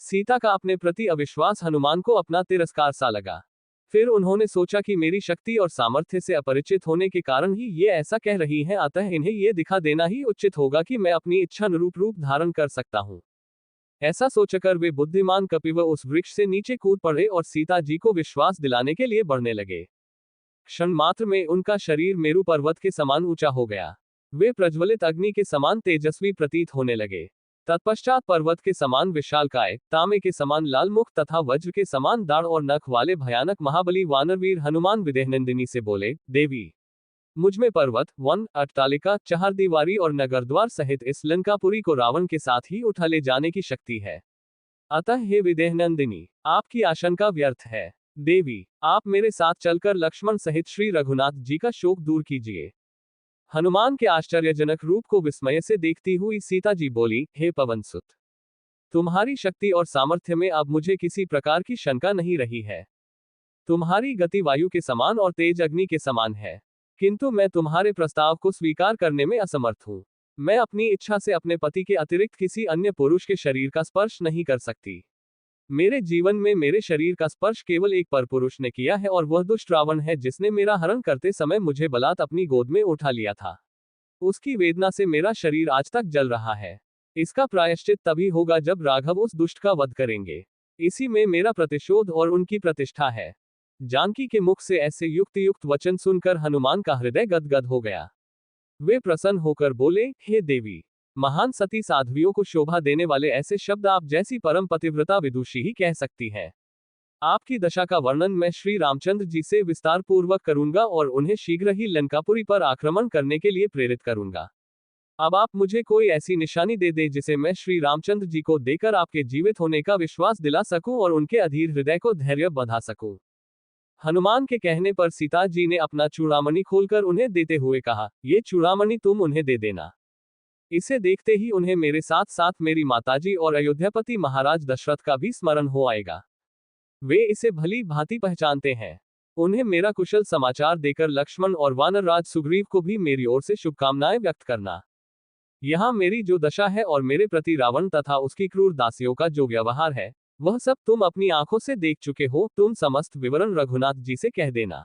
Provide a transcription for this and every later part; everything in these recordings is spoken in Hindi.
सीता का अपने प्रति अविश्वास हनुमान को अपना तिरस्कार सा लगा। फिर उन्होंने सोचा कि मेरी शक्ति और सामर्थ्य से अपरिचित होने के कारण ही ये ऐसा कह रही हैं, अतः इन्हें ये दिखा देना ही उचित होगा कि मैं अपनी इच्छा अनुरूप रूप धारण कर सकता हूँ। ऐसा सोचकर वे बुद्धिमान कपिव उस वृक्ष से नीचे कूद पड़े और सीता जी को विश्वास दिलाने के लिए बढ़ने लगे। क्षण मात्र में उनका शरीर मेरु पर्वत के समान ऊंचा हो गया। वे प्रज्वलित अग्नि के समान तेजस्वी प्रतीत होने लगे। तत्पश्चात पर्वत के समान विशालकाय, तांबे के समान लाल मुख तथा वज्र के समान दाढ़ और नख वाले भयानक महाबली वानरवीर हनुमान विदेहनंदिनी से बोले, देवी, मुझमें पर्वत, वन, अट्टालिका, चहारदीवारी और नगरद्वार सहित इस लंकापुरी को रावण के साथ ही उठा ले जाने की शक्ति है। अतः हे विदेहनंदिनी, आपकी आशंका व्यर्थ है। देवी, आप मेरे साथ चलकर लक्ष्मण सहित श्री रघुनाथ जी का शोक दूर कीजिए। हनुमान के आश्चर्यजनक रूप को विस्मय से देखती हुई सीता जी बोली, हे पवनसुत, तुम्हारी शक्ति और सामर्थ्य में अब मुझे किसी प्रकार की शंका नहीं रही है। तुम्हारी गति वायु के समान और तेज अग्नि के समान है, किंतु मैं तुम्हारे प्रस्ताव को स्वीकार करने में असमर्थ हूं। मैं अपनी इच्छा से अपने पति के अतिरिक्त किसी अन्य पुरुष के शरीर का स्पर्श नहीं कर सकती। मेरे जीवन में मेरे शरीर का स्पर्श केवल एक परपुरुष ने किया है, और वह दुष्ट रावण है जिसने मेरा हरण करते समय मुझे बलात् अपनी गोद में उठा लिया था। उसकी वेदना से मेरा शरीर आज तक जल रहा है। इसका प्रायश्चित तभी होगा जब राघव उस दुष्ट का वध करेंगे। इसी में मेरा प्रतिशोध और उनकी प्रतिष्ठा है। जानकी के मुख से ऐसे युक्त वचन सुनकर हनुमान का हृदय गदगद हो गया। वे प्रसन्न होकर बोले, हे देवी, महान सती साध्वियों को शोभा देने वाले ऐसे शब्द आप जैसी परम पतिव्रता विदुषी ही कह सकती हैं। आपकी दशा का वर्णन मैं श्री रामचंद्र जी से विस्तार पूर्वक करूंगा और उन्हें शीघ्र ही लंकापुरी पर आक्रमण करने के लिए प्रेरित करूंगा। अब आप मुझे कोई ऐसी निशानी दे दे जिसे मैं श्री रामचंद्र जी को देकर आपके जीवित होने का विश्वास दिला सकूं और उनके अधीर हृदय को धैर्य बंधा सकूं। हनुमान के कहने पर सीता जी ने अपना चूड़ामणि खोलकर उन्हें देते हुए कहा, ये चूड़ामणि तुम उन्हें दे देना। इसे देखते ही उन्हें मेरे साथ साथ मेरी माताजी और अयोध्यापति महाराज दशरथ का भी स्मरण हो आएगा। वे इसे भली भांति पहचानते हैं। उन्हें मेरा कुशल समाचार देकर लक्ष्मण और वानरराज सुग्रीव को भी मेरी ओर से शुभकामनाएं व्यक्त करना। यहाँ मेरी जो दशा है और मेरे प्रति रावण तथा उसकी क्रूर दासियों का जो व्यवहार है, वह सब तुम अपनी आंखों से देख चुके हो। तुम समस्त विवरण रघुनाथ जी से कह देना।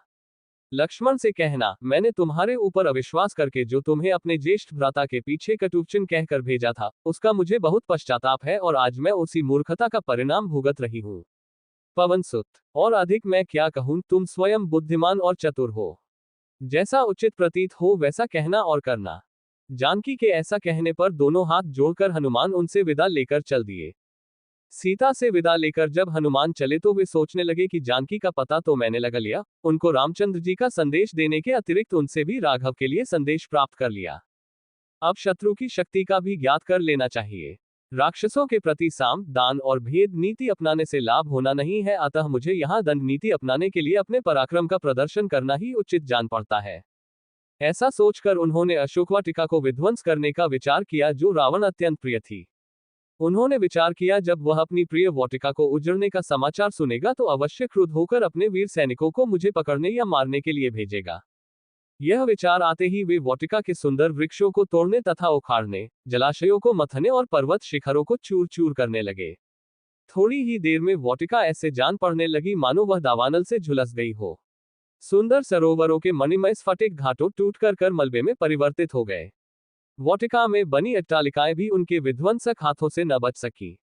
लक्ष्मण से कहना, मैंने तुम्हारे ऊपर अविश्वास करके जो तुम्हें अपने ज्येष्ठ भ्राता के पीछे कटुवचन कहकर भेजा था, उसका मुझे बहुत पश्चाताप है और आज मैं उसी मूर्खता का परिणाम भुगत रही हूँ। पवनसुत, और अधिक मैं क्या कहूँ, तुम स्वयं बुद्धिमान और चतुर हो। जैसा उचित प्रतीत हो वैसा कहना और करना। जानकी के ऐसा कहने पर दोनों हाथ जोड़कर हनुमान उनसे विदा लेकर चल दिए। सीता से विदा लेकर जब हनुमान चले तो वे सोचने लगे कि जानकी का पता तो मैंने लगा लिया, उनको रामचंद्र जी का संदेश देने के अतिरिक्त उनसे भी राघव के लिए संदेश प्राप्त कर लिया। अब शत्रु की शक्ति का भी ज्ञात कर लेना चाहिए। राक्षसों के प्रति साम, दान और भेद नीति अपनाने से लाभ होना नहीं है, अतः मुझे यहाँ दंड नीति अपनाने के लिए अपने पराक्रम का प्रदर्शन करना ही उचित जान पड़ता है। ऐसा सोचकर उन्होंने अशोकवाटिका को विध्वंस करने का विचार किया जो रावण अत्यंत प्रिय थी। उन्होंने विचार किया जब वह अपनी प्रिय वाटिका को उजड़ने का समाचार सुनेगा तो अवश्य क्रुद्ध होकर अपने वीर सैनिकों को मुझे पकड़ने या मारने के लिए भेजेगा। यह विचार आते ही वे वाटिका के सुंदर वृक्षों को तोड़ने तथा उखाड़ने, जलाशयों को मथने और पर्वत शिखरों को चूर चूर करने लगे। थोड़ी ही देर में वाटिका ऐसे जान पड़ने लगी मानो वह दावानल से झुलस गई हो। सुंदर सरोवरों के मणिमय स्फटिक घाटों टूट कर मलबे में परिवर्तित हो गए। वाटिका में बनी अट्टालिकाएं भी उनके विध्वंसक हाथों से न बच सकी।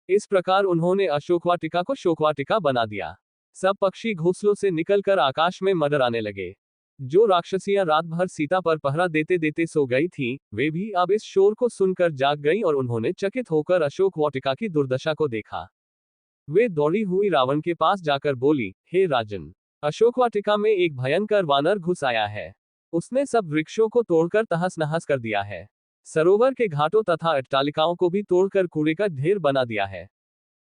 इस प्रकार उन्होंने अशोकवाटिका को शोकवाटिका बना दिया। सब पक्षी घोंसलों से निकलकर आकाश में मंडराने लगे। जो राक्षसियां रात भर सीता पर पहरा देते देते सो गई थीं, वे भी अब इस शोर को सुनकर जाग गईं और उन्होंने चकित होकर अशोकवाटिका की दुर्दशा को देखा। वे दौड़ी हुई रावण के पास जाकर बोली, हे राजन, अशोकवाटिका में एक भयंकर वानर घुस आया है। उसने सब वृक्षों को तोड़कर तहस नहस कर दिया है। सरोवर के घाटों तथा अट्टालिकाओं को भी तोड़कर कूड़े का ढेर बना दिया है।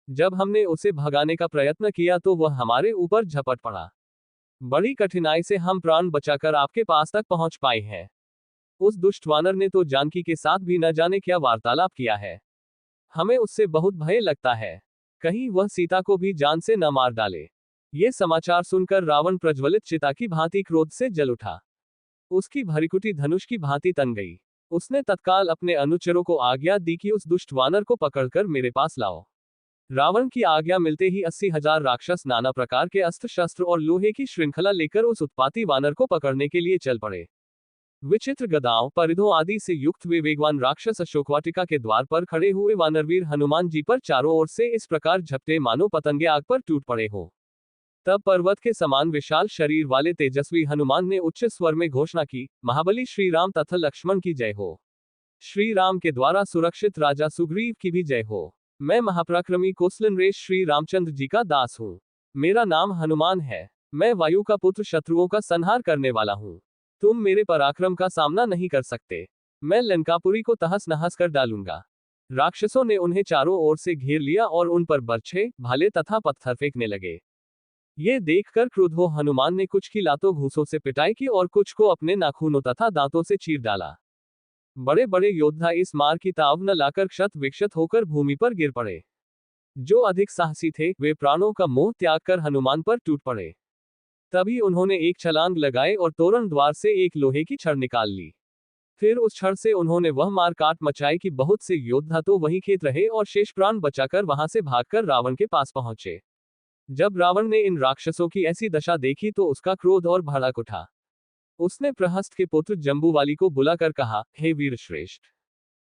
जब हमने उसे भगाने का प्रयत्न किया तो वह हमारे ऊपर झपट पड़ा। बड़ी कठिनाई से हम प्राण बचाकर आपके पास तक पहुंच पाए हैं। उस दुष्ट वानर ने तो जानकी के साथ भी न जाने क्या वार्तालाप किया है। हमें उससे बहुत भय लगता है, कहीं वह सीता को भी जान से न मार डाले। ये समाचार सुनकर रावण प्रज्वलित चिता की भांति क्रोध से जल उठा। उसकी भरिकुटी धनुष की भांति तन गई। उसने तत्काल अपने अनुचरों को आज्ञा दी कि उस दुष्ट वानर को पकड़कर मेरे पास लाओ। रावण की आज्ञा मिलते ही 80,000 राक्षस नाना प्रकार के अस्त्र शस्त्र और लोहे की श्रृंखला लेकर उस उत्पाती वानर को पकड़ने के लिए चल पड़े। विचित्र गदाओं, परिधों आदि से युक्त वे वेगवान राक्षस अशोकवाटिका के द्वार पर खड़े हुए वानरवीर हनुमान जी पर चारों ओर से इस प्रकार झपटे मानो पतंगे आग पर टूट पड़े हो। तब पर्वत के समान विशाल शरीर वाले तेजस्वी हनुमान ने उच्च स्वर में घोषणा की, महाबली श्री राम तथा लक्ष्मण की जय हो। श्री राम के द्वारा सुरक्षित राजा सुग्रीव की भी जय हो। मैं महापराक्रमी कौशलनरेश श्री रामचंद्र जी का दास हूँ। मेरा नाम हनुमान है। मैं वायु का पुत्र, शत्रुओं का संहार करने वाला हूँ। तुम मेरे पराक्रम का सामना नहीं कर सकते। मैं लंकापुरी को तहस नहस कर डालूंगा। राक्षसों ने उन्हें चारों ओर से घेर लिया और उन पर बर्छे, भाले तथा पत्थर फेंकने लगे। ये देखकर क्रुद्ध हो हनुमान ने कुछ की लातों घूसों से पिटाई की और कुछ को अपने नाखूनों तथा दांतों से चीर डाला। बड़े बड़े योद्धा इस मार की ताव न लाकर क्षत विक्षत होकर भूमि पर गिर पड़े। जो अधिक साहसी थे वे प्राणों का मोह त्याग कर हनुमान पर टूट पड़े। तभी उन्होंने एक छलांग लगाए और तोरण द्वार से एक लोहे की छड़ निकाल ली। फिर उस छड़ से उन्होंने वह मार काट मचाई कि बहुत से योद्धा तो वहीं खेत रहे और शेष प्राण बचाकर वहां से भागकर रावण के पास पहुंचे। जब रावण ने इन राक्षसों की ऐसी दशा देखी तो उसका क्रोध और भड़क उठा। उसने प्रहस्त के पुत्र जम्बूवाली को बुलाकर कहा, हे वीर श्रेष्ठ,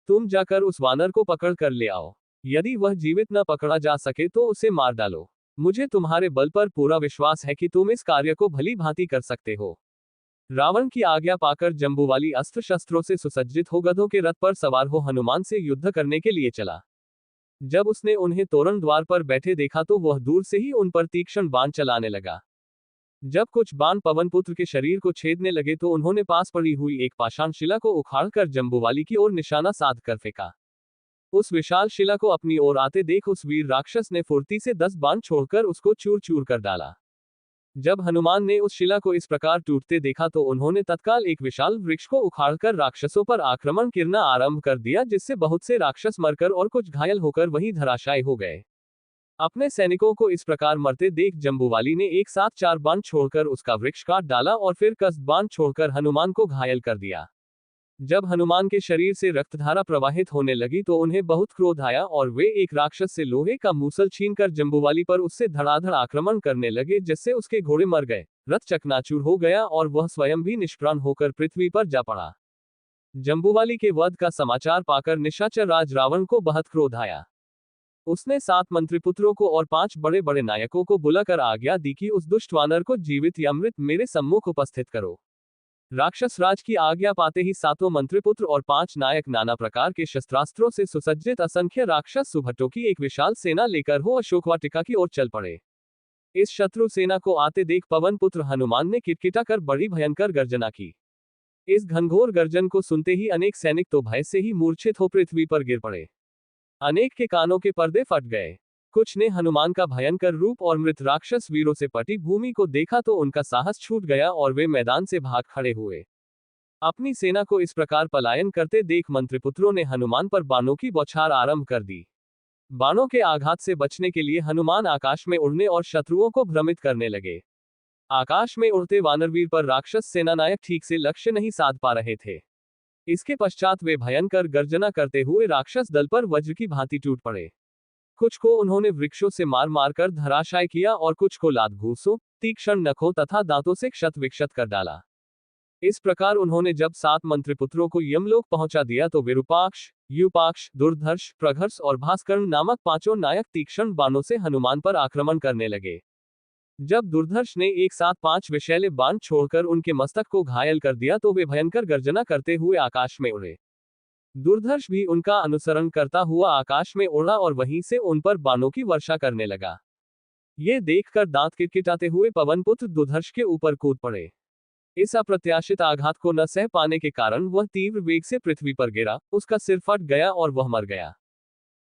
तुम जाकर उस वानर को पकड़ कर ले आओ। यदि वह जीवित न पकड़ा जा सके तो उसे मार डालो। मुझे तुम्हारे बल पर पूरा विश्वास है कि तुम इस कार्य को भली भांति कर सकते हो। रावण की आज्ञा पाकर जम्बूवाली अस्त्र शस्त्रों से सुसज्जित हो गधों के रथ पर सवार हो हनुमान से युद्ध करने के लिए चला। जब उसने उन्हें तोरण द्वार पर बैठे देखा तो वह दूर से ही उन पर तीक्ष्ण बाण चलाने लगा। जब कुछ बाण पवनपुत्र के शरीर को छेदने लगे तो उन्होंने पास पड़ी हुई एक पाषाण शिला को उखाड़कर जम्बूवाली की ओर निशाना साध कर फेंका। उस विशाल शिला को अपनी ओर आते देख उस वीर राक्षस ने फुर्ती से 10 बाण छोड़कर उसको चूर चूर कर डाला। जब हनुमान ने उस शिला को इस प्रकार टूटते देखा तो उन्होंने तत्काल एक विशाल वृक्ष को उखाड़कर राक्षसों पर आक्रमण करना आरंभ कर दिया, जिससे बहुत से राक्षस मरकर और कुछ घायल होकर वहीं धराशायी हो गए। अपने सैनिकों को इस प्रकार मरते देख जम्बूवाली ने एक साथ 4 बाण छोड़कर उसका वृक्ष काट डाला और फिर 10 बाण छोड़कर हनुमान को घायल कर दिया। जब हनुमान के शरीर से रक्तधारा प्रवाहित होने लगी तो उन्हें बहुत क्रोध आया और वे एक राक्षस से लोहे का मूसल छीनकर जम्बूवाली पर उससे धड़ाधड़ आक्रमण करने लगे, जिससे उसके घोड़े मर गए, रथ चकनाचूर हो गया और वह स्वयं भी निष्प्राण होकर पृथ्वी पर जा पड़ा। जम्बूवाली के वध का समाचार पाकर निशाचर राज रावण को बहुत क्रोध आया। उसने 7 मंत्रिपुत्रों को और 5 बड़े बड़े नायकों को बुलाकर आज्ञा दी कि उस दुष्ट वानर को जीवित या मृत मेरे सम्मुख उपस्थित करो। राक्षस राज की आज्ञा पाते ही 7 मंत्रिपुत्र और 5 नायक नाना प्रकार के शस्त्रास्त्रों से सुसज्जित असंख्य राक्षस सुभटों की एक विशाल सेना लेकर हो अशोकवाटिका की ओर चल पड़े। इस शत्रु सेना को आते देख पवनपुत्र हनुमान ने किटकिटा कर बड़ी भयंकर गर्जना की। इस घनघोर गर्जन को सुनते ही अनेक सैनिक तो भय से ही मूर्छित हो पृथ्वी पर गिर पड़े। अनेक के कानों के पर्दे फट गए। कुछ ने हनुमान का भयंकर रूप और मृत राक्षस वीरों से पटी भूमि को देखा तो उनका साहस छूट गया और वे मैदान से भाग खड़े हुए। अपनी सेना को इस प्रकार पलायन करते देख मंत्रिपुत्रों ने हनुमान पर बाणों की बौछार आरंभ कर दी। बाणों के आघात से बचने के लिए हनुमान आकाश में उड़ने और शत्रुओं को भ्रमित करने लगे। आकाश में उड़ते वानरवीर पर राक्षस सेनानायक ठीक से लक्ष्य नहीं साध पा रहे थे। इसके पश्चात वे भयंकर गर्जना करते हुए राक्षस दल पर वज्र की भांति टूट पड़े। कुछ को उन्होंने वृक्षों से मार मार कर धराशायी किया और कुछ को लात घूसों, तीक्ष्ण नखों तथा दांतों से क्षत विक्षत कर डाला। इस प्रकार उन्होंने जब 7 मंत्रिपुत्रों को यमलोक पहुंचा दिया तो विरूपाक्ष, यूपाक्ष, दुर्धर्ष, प्रघर्ष और भास्कर्ण नामक 5 नायक तीक्ष्ण बाणों से हनुमान पर आक्रमण करने लगे। जब दुर्धर्ष ने एक साथ 5 विषैले बाण छोड़कर उनके मस्तक को घायल कर दिया तो वे भयंकर गर्जना करते हुए आकाश में उड़े। दुर्धर्ष भी उनका अनुसरण करता हुआ आकाश में उड़ा और वहीं से उन पर बाणों की वर्षा करने लगा। ये देखकर दांत किटकिटाते हुए पवनपुत्र दुर्धर्ष के ऊपर कूद पड़े। इस अप्रत्याशित आघात को न सह पाने के कारण वह तीव्र वेग से पृथ्वी पर गिरा, उसका सिर फट गया और वह मर गया।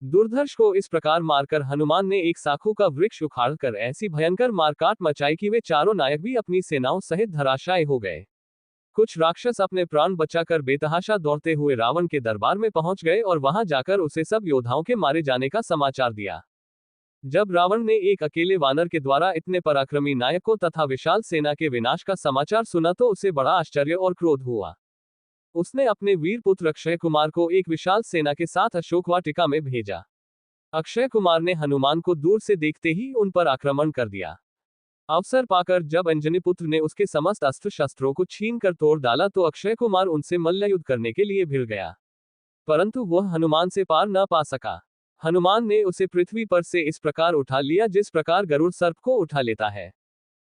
दुर्धर्ष को इस प्रकार मारकर हनुमान ने एक साखू का वृक्ष उखाड़कर ऐसी भयंकर मारकाट मचाई कि वे चारों नायक भी अपनी सेनाओं सहित धराशायी हो गए। कुछ राक्षस अपने प्राण बचाकर बेतहाशा दौड़ते हुए रावण के दरबार में पहुंच गए और वहां जाकर उसे सब योद्धाओं के मारे जाने का समाचार दिया। जब रावण ने एक अकेले वानर के द्वारा इतने पराक्रमी नायकों तथा विशाल सेना के विनाश का समाचार सुना तो उसे बड़ा आश्चर्य और क्रोध हुआ। उसने अपने वीर पुत्र अक्षय कुमार को एक विशाल सेना के साथ अशोकवाटिका में भेजा। अक्षय कुमार ने हनुमान को दूर से देखते ही उन पर आक्रमण कर दिया। अवसर पाकर जब अंजनीपुत्र ने उसके समस्त अस्त्र शस्त्रों को छीन कर तोड़ डाला तो अक्षय कुमार उनसे मल्लयुद्ध करने के लिए भिड़ गया, परंतु वह हनुमान से पार न पा सका। हनुमान ने उसे पृथ्वी पर से इस प्रकार उठा लिया जिस प्रकार गरुड़ सर्प को उठा लेता है।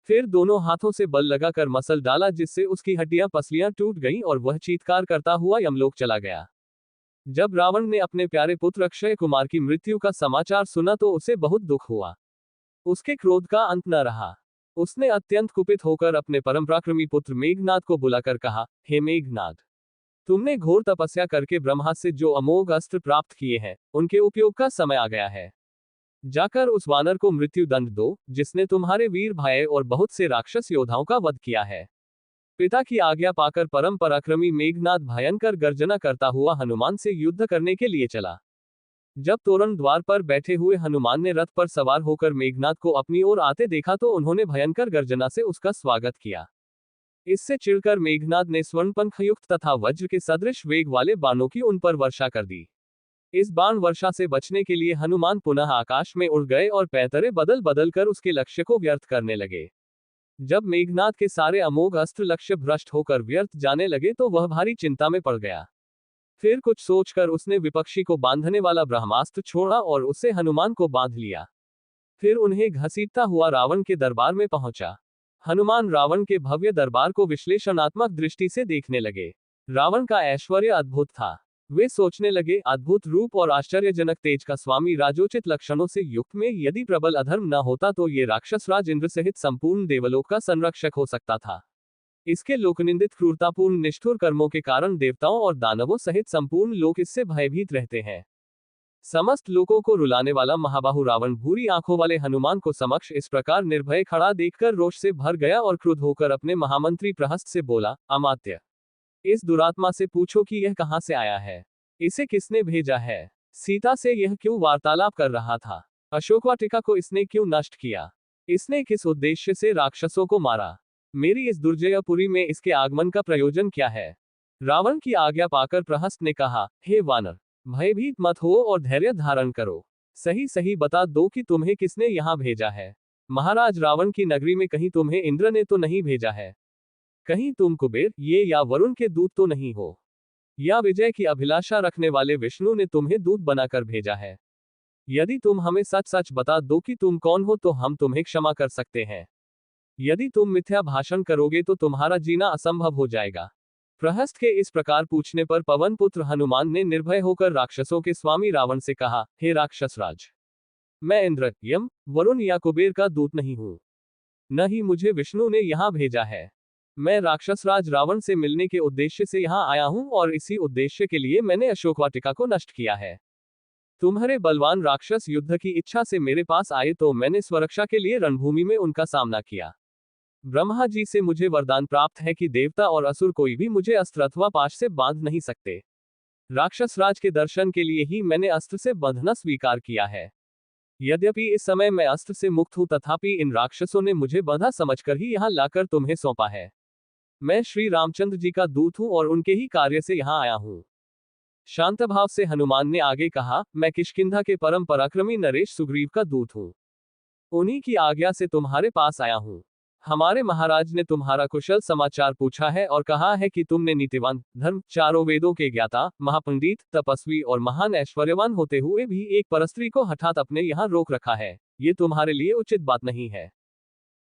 फिर दोनों हाथों से बल लगाकर मसल डाला जिससे उसकी हड्डियां पसलियां टूट गईं और वह चीत्कार करता हुआ यमलोक चला गया। जब रावण ने अपने प्यारे पुत्र अक्षय कुमार की मृत्यु का समाचार सुना तो उसे बहुत दुख हुआ। उसके क्रोध का अंत न रहा। उसने अत्यंत कुपित होकर अपने परम पराक्रमी पुत्र मेघनाद को बुलाकर कहा, हे मेघनाद, तुमने घोर तपस्या करके ब्रह्मास्त्र से जो अमोघ अस्त्र प्राप्त किए हैं उनके उपयोग का समय आ गया है। जाकर उस वानर को मृत्यु दंड दो जिसने तुम्हारे वीर भाई और बहुत से राक्षस योद्धाओं का वध किया है। पिता की आज्ञा पाकर परम पराक्रमी मेघनाद भयंकर गर्जना करता हुआ हनुमान से युद्ध करने के लिए चला। जब तोरण द्वार पर बैठे हुए हनुमान ने रथ पर सवार होकर मेघनाद को अपनी ओर आते देखा तो उन्होंने भयंकर गर्जना से उसका स्वागत किया। इससे चिढ़कर मेघनाद ने स्वर्णपंख युक्त तथा वज्र के सदृश वेग वाले बाणों की उन पर वर्षा कर दी। इस बाण वर्षा से बचने के लिए हनुमान पुनः आकाश में उड़ गए और पैतरे बदल बदल कर उसके लक्ष्य को व्यर्थ करने लगे। जब मेघनाद के सारे अमोघ अस्त्र लक्ष्य भ्रष्ट होकर व्यर्थ जाने लगे तो वह भारी चिंता में पड़ गया। फिर कुछ सोचकर उसने विपक्षी को बांधने वाला ब्रह्मास्त्र छोड़ा और उससे हनुमान को बांध लिया। फिर उन्हें घसीटता हुआ रावण के दरबार में पहुंचा। हनुमान रावण के भव्य दरबार को विश्लेषणात्मक दृष्टि से देखने लगे। रावण का ऐश्वर्य अद्भुत था। वे सोचने लगे, अद्भुत रूप और आश्चर्यजनक तेज का स्वामी राजोचित लक्षणों से युक्त में यदि प्रबल अधर्म न होता तो ये राक्षसराज इंद्र सहित संपूर्ण देवलोक का संरक्षक हो सकता था। इसके लोकनिंदित क्रूरतापूर्ण निष्ठुर कर्मों के कारण देवताओं और दानवों सहित संपूर्ण लोक इससे भयभीत रहते हैं। समस्त लोगों को रुलाने वाला महाबाहु रावण भूरी आंखों वाले हनुमान को समक्ष इस प्रकार निर्भय खड़ा देखकर रोष से भर गया और क्रुद्ध होकर अपने महामंत्री प्रहस्त से बोला, अमात्य, इस दुरात्मा से पूछो कि यह कहां से आया है, इसे किसने भेजा है, सीता से यह क्यों वार्तालाप कर रहा था, अशोकवाटिका को इसने क्यों नष्ट किया, इसने किस उद्देश्य से राक्षसों को मारा, मेरी इस दुर्जयपुरी में इसके आगमन का प्रयोजन क्या है। रावण की आज्ञा पाकर प्रहस्त ने कहा, हे वानर, भयभीत मत हो और धैर्य धारण करो। सही सही बता दो कि तुम्हें किसने यहाँ भेजा है। महाराज रावण की नगरी में कहीं तुम्हें इंद्र ने तो नहीं भेजा है, कहीं तुम कुबेर ये या वरुण के दूत तो नहीं हो, या विजय की अभिलाषा रखने वाले विष्णु ने तुम्हें दूत बनाकर भेजा है। यदि तुम हमें सच सच बता दो कि तुम कौन हो तो हम तुम्हें क्षमा कर सकते हैं। यदि तुम मिथ्या भाषण करोगे तो तुम्हारा जीना असंभव हो जाएगा। प्रहस्त के इस प्रकार पूछने पर पवन पुत्र हनुमान ने निर्भय होकर राक्षसों के स्वामी रावण से कहा, हे राक्षसराज, मैं इंद्र, यम, वरुण या कुबेर का दूत नहीं हूं, न ही मुझे विष्णु ने यहाँ भेजा है। मैं राक्षसराज रावण से मिलने के उद्देश्य से यहाँ आया हूं और इसी उद्देश्य के लिए मैंने अशोकवाटिका को नष्ट किया है। तुम्हारे बलवान राक्षस युद्ध की इच्छा से मेरे पास आए तो मैंने स्वरक्षा के लिए रणभूमि में उनका सामना किया। ब्रह्मा जी से मुझे वरदान प्राप्त है कि देवता और असुर कोई भी मुझे अस्त्र अथवा पाश से बांध नहीं सकते। राक्षसराज के दर्शन के लिए ही मैंने अस्त्र से बंधना स्वीकार किया है। यद्यपि इस समय मैं अस्त्र से मुक्त हूं तथापि इन राक्षसों ने मुझे बंधा समझकर ही यहाँ लाकर तुम्हें सौंपा है। मैं श्री रामचंद्र जी का दूत हूं और उनके ही कार्य से यहाँ आया हूं। शांत भाव से हनुमान ने आगे कहा, मैं किष्किंधा के परम पराक्रमी नरेश सुग्रीव का दूत हूं, उन्हीं की आज्ञा से तुम्हारे पास आया हूं। हमारे महाराज ने तुम्हारा कुशल समाचार पूछा है और कहा है कि तुमने नीतिवान, धर्म, चारों वेदों के ज्ञाता, महापंडित, तपस्वी और महान ऐश्वर्यवान होते हुए भी एक परस्त्री को हठात अपने यहाँ रोक रखा है। ये तुम्हारे लिए उचित बात नहीं है।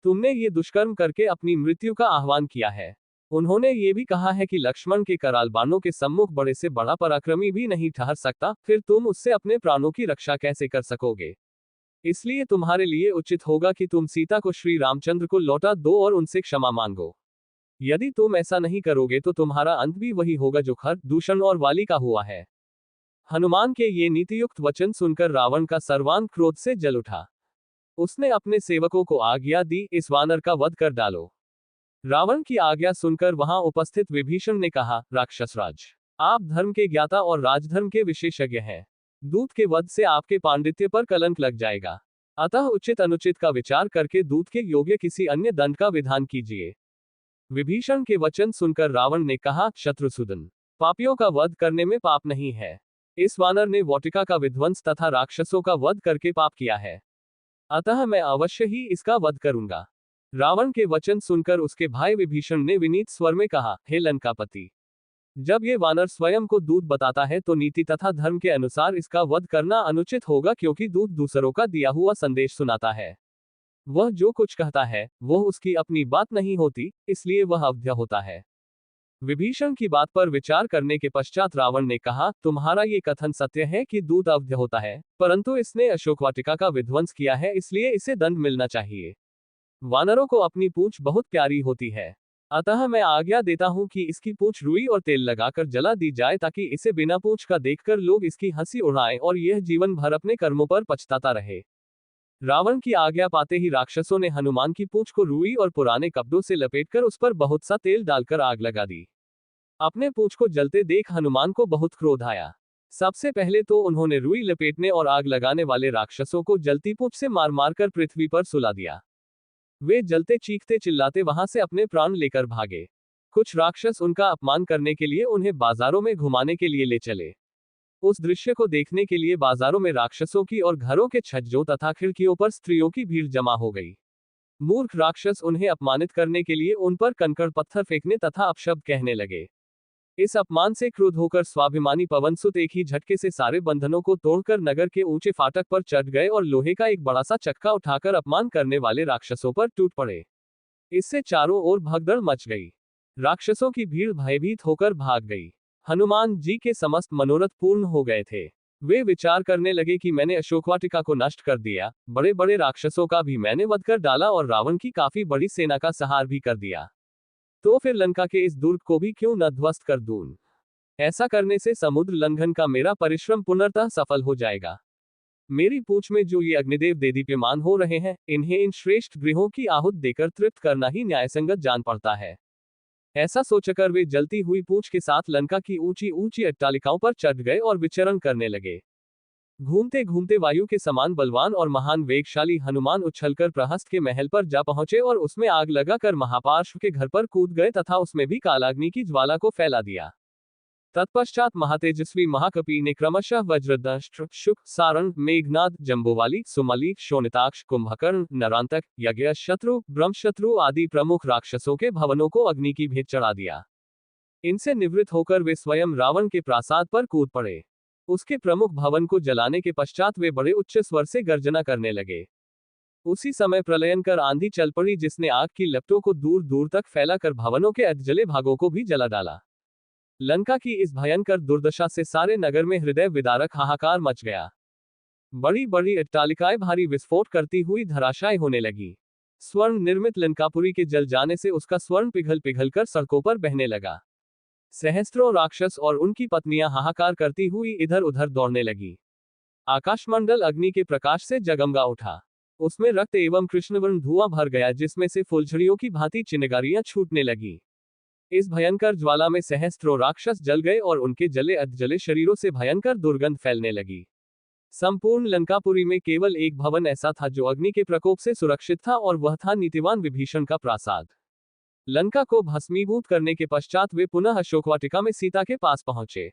तुमने ये दुष्कर्म करके अपनी मृत्यु का आह्वान किया है। उन्होंने ये भी कहा है कि लक्ष्मण के कराल बाणों के सम्मुख बड़े से बड़ा पराक्रमी भी नहीं ठहर सकता, फिर तुम उससे अपने प्राणों की रक्षा कैसे कर सकोगे। इसलिए तुम्हारे लिए उचित होगा कि तुम सीता को श्री रामचंद्र को लौटा दो और उनसे क्षमा मांगो। यदि तुम ऐसा नहीं करोगे तो तुम्हारा अंत भी वही होगा जो खर, दूषण और वाली का हुआ है। हनुमान के ये नीतियुक्त वचन सुनकर रावण का सर्वांग क्रोध से जल उठा। उसने अपने सेवकों को आज्ञा दी, इस वानर का वध कर डालो। रावण की आज्ञा सुनकर वहां उपस्थित विभीषण ने कहा, राक्षसराज, आप धर्म के ज्ञाता और राजधर्म के विशेषज्ञ हैं। दूत के वध से आपके पांडित्य पर कलंक लग जाएगा। अतः उचित अनुचित का विचार करके दूत के योग्य किसी अन्य दंड का विधान कीजिए। विभीषण के वचन सुनकर रावण ने कहा, शत्रुसूदन, पापियों का वध करने में पाप नहीं है। इस वानर ने वाटिका का विध्वंस तथा राक्षसों का वध करके पाप किया है, अतः मैं अवश्य ही इसका वध करूंगा। रावण के वचन सुनकर उसके भाई विभीषण ने विनीत स्वर में कहा, हे लंकापति, जब ये वानर स्वयं को दूत बताता है तो नीति तथा धर्म के अनुसार इसका वध करना अनुचित होगा, क्योंकि दूत दूसरों का दिया हुआ संदेश सुनाता है। वह जो कुछ कहता है वह उसकी अपनी बात नहीं होती, इसलिए वह अवध्य होता है। विभीषण की बात पर विचार करने के पश्चात रावण ने कहा, तुम्हारा ये कथन सत्य है कि दूत अवध्य होता है, परंतु इसने अशोक वाटिका का विध्वंस किया है, इसलिए इसे दंड मिलना चाहिए। वानरों को अपनी पूंछ बहुत प्यारी होती है, अतः मैं आज्ञा देता हूं कि इसकी पूंछ रुई और तेल लगाकर जला दी जाए, ताकि इसे बिना पूंछ का देखकर लोग इसकी हंसी उड़ाएं और यह जीवन भर अपने कर्मों पर पछताता रहे। रावण की आज्ञा पाते ही राक्षसों ने हनुमान की पूंछ को रुई और पुराने कपड़ों से लपेटकर उस पर बहुत सा तेल डालकर आग लगा दी। अपने पूंछ को जलते देख हनुमान को बहुत क्रोध आया। सबसे पहले तो उन्होंने रुई लपेटने और आग लगाने वाले राक्षसों को जलती पूंछ से मार मारकर पृथ्वी पर सुला दिया। वे जलते चीखते चिल्लाते वहां से अपने प्राण लेकर भागे। कुछ राक्षस उनका अपमान करने के लिए उन्हें बाजारों में घुमाने के लिए ले चले। उस दृश्य को देखने के लिए बाजारों में राक्षसों की और घरों के छज्जों तथा खिड़कियों पर स्त्रियों की भीड़ जमा हो गई। मूर्ख राक्षस उन्हें अपमानित करने के लिए उन पर कंकड़ पत्थर फेंकने तथा अपशब्द कहने लगे। इस अपमान से क्रुद्ध होकर स्वाभिमानी पवनसुत एक ही झटके से सारे बंधनों को तोड़कर नगर के ऊंचे फाटक पर चढ़ गए और लोहे का एक बड़ा सा चक्का उठाकर अपमान करने वाले राक्षसों पर टूट पड़े। इससे चारों ओर भगदड़ मच गई। राक्षसों की भीड़ भयभीत होकर भाग गई। हनुमान जी के समस्त मनोरथ पूर्ण हो गए थे। वे विचार करने लगे कि मैंने अशोकवाटिका को नष्ट कर दिया, बड़े बड़े राक्षसों का भी मैंने वध कर डाला और रावण की काफी बड़ी सेना का संहार भी कर दिया, तो फिर लंका के इस दुर्ग को भी क्यों न ध्वस्त कर दूं। ऐसा करने से समुद्र लंघन का मेरा परिश्रम पुनर्तः सफल हो जाएगा। मेरी पूंछ में जो ये अग्निदेव देदीप्यमान हो रहे हैं, इन्हें इन श्रेष्ठ गृहों की आहूत देकर तृप्त करना ही न्यायसंगत जान पड़ता है। ऐसा सोचकर वे जलती हुई पूंछ के साथ लंका की ऊंची ऊंची अट्टालिकाओं पर चढ़ गए और विचरण करने लगे। घूमते घूमते वायु के समान बलवान और महान वेगशाली हनुमान उछलकर प्रहस्त के महल पर जा पहुंचे और उसमें आग लगाकर महापार्श्व के घर पर कूद गए तथा उसमें भी कालाग्नि की ज्वाला को फैला दिया। तत्पश्चात महातेजस्वी महाकपि ने क्रमशः वज्रदंष्ट्र, शुक, सारण, मेघनाद, जम्बोवाली, सुमली, शोणिताक्ष, कुंभकर्ण, नरांतक, यज्ञ शत्रु, ब्रह्मशत्रु आदि प्रमुख राक्षसों के भवनों को अग्नि की भेंट चढ़ा दिया। इनसे निवृत्त होकर वे स्वयं रावण के प्रासाद पर कूद पड़े। उसके प्रमुख भवन को जलाने के पश्चात वे बड़े उच्च स्वर से गर्जना करने लगे। उसी समय प्रलयंकर आंधी चल पड़ी, जिसने आग की लपटों को दूर दूर तक फैलाकर भवनों के अधजले भागों को भी जला डाला। लंका की इस भयंकर दुर्दशा से सारे नगर में हृदय विदारक हाहाकार मच गया। बड़ी बड़ी अट्टालिकाएं भारी विस्फोट करती हुई धराशायी होने लगी। स्वर्ण निर्मित लंकापुरी के जल जाने से उसका स्वर्ण पिघल पिघल कर सड़कों पर बहने लगा। सहस्त्रों राक्षस और उनकी पत्नियां हाहाकार करती हुई इधर उधर दौड़ने लगी। आकाशमंडल अग्नि के प्रकाश से जगमगा उठा। उसमें रक्त एवं कृष्णवर्ण धुआं भर गया, जिसमें से फुलझड़ियों की भांति चिनगारियां छूटने लगी। इस भयंकर ज्वाला में सहस्त्रों राक्षस जल गए और उनके जले अधजले शरीरों से भयंकर दुर्गंध फैलने लगी। संपूर्ण लंकापुरी में केवल एक भवन ऐसा था जो अग्नि के प्रकोप से सुरक्षित था, और वह था नीतिवान विभीषण का प्रासाद। लंका को भस्मीभूत करने के पश्चात वे पुनः अशोकवाटिका में सीता के पास पहुंचे।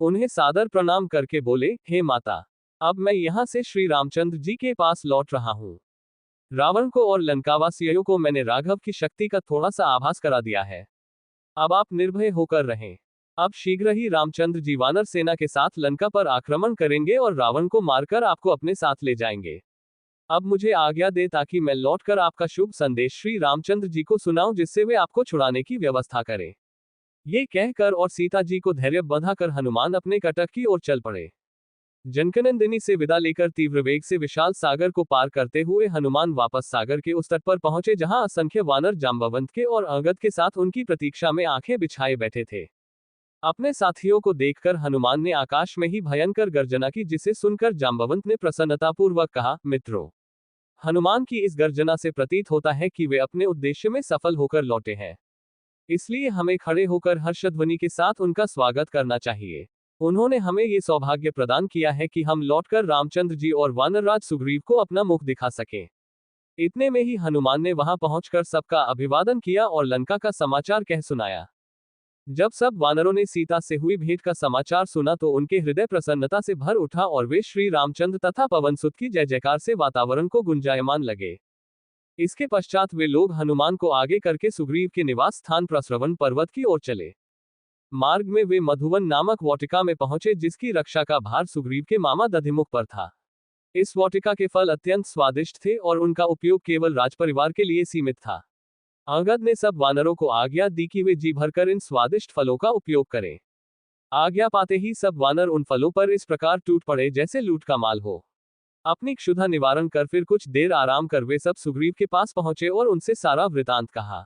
उन्हें सादर प्रणाम करके बोले, हे माता, अब मैं यहां से श्री रामचंद्र जी के पास लौट रहा हूं। रावण को और लंकावासियों को मैंने राघव की शक्ति का थोड़ा सा आभास करा दिया है। अब आप निर्भय होकर रहें। अब शीघ्र ही रामचंद्र जी वानर सेना के साथ लंका पर आक्रमण करेंगे और रावण को मारकर आपको अपने साथ ले जाएंगे। अब मुझे आज्ञा दे ताकि मैं लौटकर आपका शुभ संदेश श्री रामचंद्र जी को सुनाऊं, जिससे वे आपको छुड़ाने की व्यवस्था करें। ये कहकर और सीता जी को धैर्य बंधाकर हनुमान अपने कटक की ओर चल पड़े। जनकनंदिनी से विदा लेकर तीव्र वेग से विशाल सागर को पार करते हुए हनुमान वापस सागर के उस तट पर पहुंचे, जहां असंख्य वानर जांबवंत के और अंगद के साथ उनकी प्रतीक्षा में आंखें बिछाए बैठे थे। अपने साथियों को देखकर हनुमान ने आकाश में ही भयंकर गर्जना की, जिसे सुनकर जांबवंत ने प्रसन्नतापूर्वक कहा, मित्रों, हनुमान की इस गर्जना से प्रतीत होता है कि वे अपने उद्देश्य में सफल होकर लौटे हैं। इसलिए हमें खड़े होकर हर्षध्वनि के साथ उनका स्वागत करना चाहिए। उन्होंने हमें ये सौभाग्य प्रदान किया है कि हम लौटकर रामचंद्र जी और वानरराज सुग्रीव को अपना मुख दिखा सकें। इतने में ही हनुमान ने वहां पहुंचकर सबका अभिवादन किया और लंका का समाचार कह सुनाया। जब सब वानरों ने सीता से हुई भेंट का समाचार सुना तो उनके हृदय प्रसन्नता से भर उठा और वे श्री रामचंद्र तथा पवनसुत की जय जयकार से वातावरण को गुंजायमान लगे। इसके पश्चात वे लोग हनुमान को आगे करके सुग्रीव के निवास स्थान प्रस्रवण पर्वत की ओर चले। मार्ग में वे मधुवन नामक वाटिका में पहुंचे जिसकी रक्षा का भार सुग्रीव के मामा दधिमुख पर था। इस वाटिका के फल अत्यंत स्वादिष्ट थे और उनका उपयोग केवल राजपरिवार के लिए सीमित था। अंगद ने सब वानरों को आज्ञा दी कि वे जी भरकर इन स्वादिष्ट फलों का उपयोग करें। आज्ञा पाते ही सब वानर उन फलों पर इस प्रकार टूट पड़े जैसे लूट का माल हो। अपनी क्षुधा निवारण कर फिर कुछ देर आराम कर वे सब सुग्रीव के पास पहुंचे और उनसे सारा वृतांत कहा।